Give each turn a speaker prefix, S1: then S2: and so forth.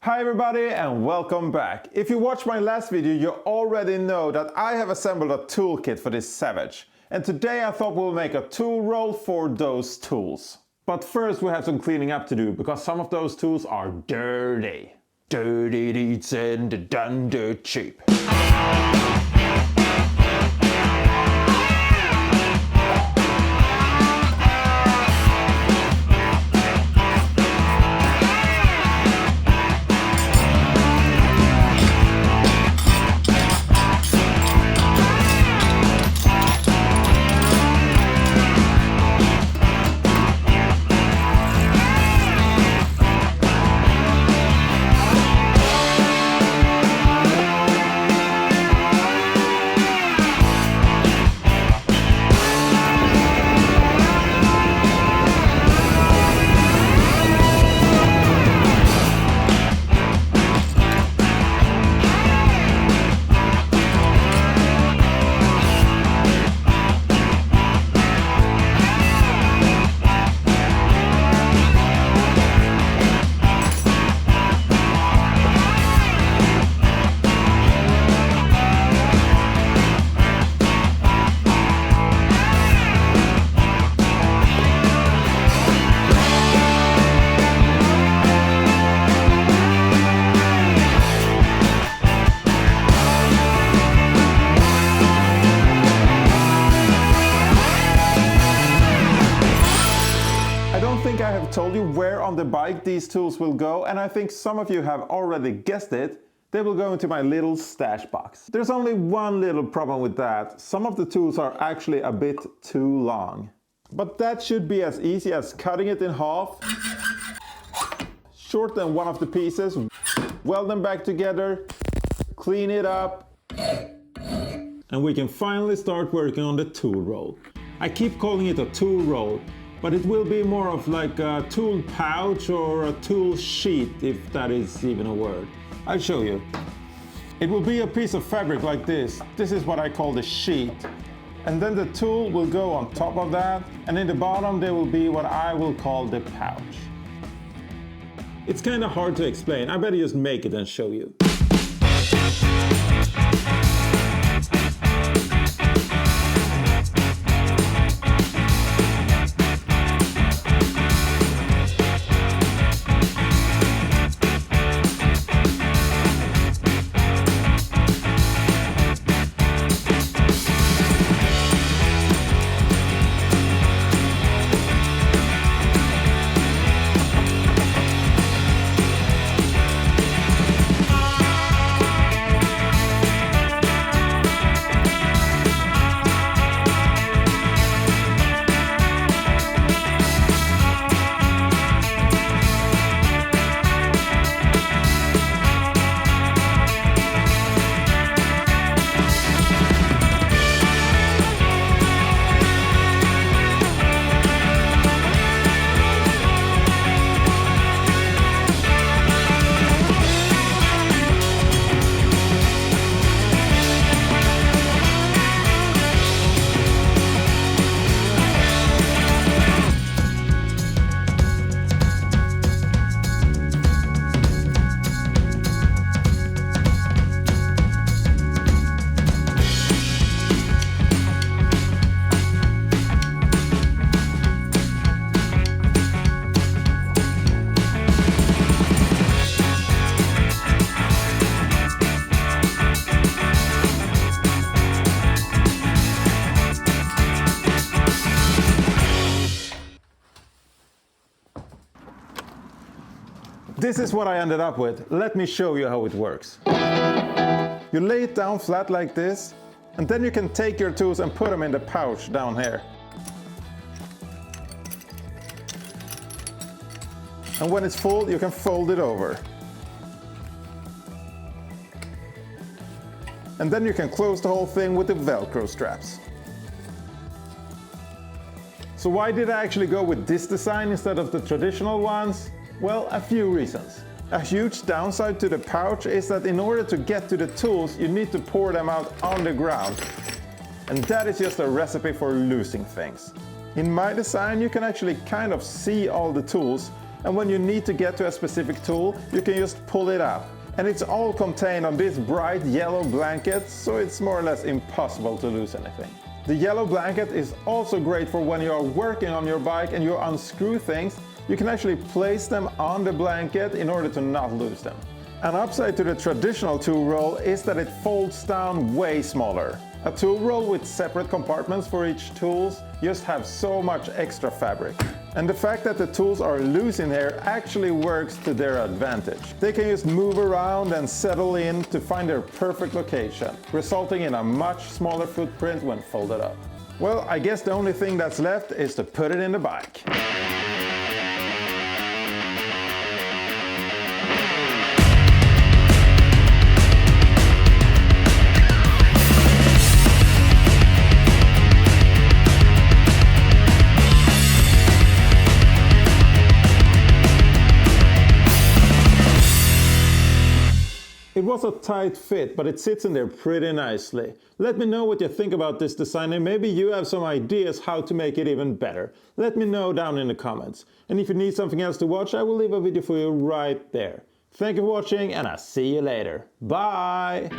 S1: Hi everybody and welcome back. If you watched my last video, you already know that I have assembled a toolkit for this Savage. And today I thought we'll make a tool roll for those tools. But first we have some cleaning up to do because some of those tools are dirty. Dirty deeds and done dirt cheap. I have told you where on the bike these tools will go, and I think some of you have already guessed it. They will go into my little stash box. There's only one little problem with that. Some of the tools are actually a bit too long. But that should be as easy as cutting it in half, shorten one of the pieces, weld them back together, clean it up, and we can finally start working on the tool roll. I keep calling it a tool roll, but it will be more of like a tool pouch or a tool sheet, if that is even a word. I'll show you. It will be a piece of fabric like this. This is what I call the sheet. And then the tool will go on top of that, and in the bottom there will be what I will call the pouch. It's kind of hard to explain. I better just make it and show you. This is what I ended up with. Let me show you how it works. You lay it down flat like this, and then you can take your tools and put them in the pouch down here. And when it's full, you can fold it over. And then you can close the whole thing with the Velcro straps. So why did I actually go with this design instead of the traditional ones? Well, a few reasons. A huge downside to the pouch is that in order to get to the tools, you need to pour them out on the ground. And that is just a recipe for losing things. In my design, you can actually kind of see all the tools, and when you need to get to a specific tool, you can just pull it up. And it's all contained on this bright yellow blanket, so it's more or less impossible to lose anything. The yellow blanket is also great for when you are working on your bike and you unscrew things. You can actually place them on the blanket in order to not lose them. An upside to the traditional tool roll is that it folds down way smaller. A tool roll with separate compartments for each tools just have so much extra fabric. And the fact that the tools are loose in here actually works to their advantage. They can just move around and settle in to find their perfect location, resulting in a much smaller footprint when folded up. Well, I guess the only thing that's left is to put it in the bike. It was a tight fit, but it sits in there pretty nicely. Let me know what you think about this design, and maybe you have some ideas how to make it even better. Let me know down in the comments. And if you need something else to watch, I will leave a video for you right there. Thank you for watching, and I'll see you later. Bye!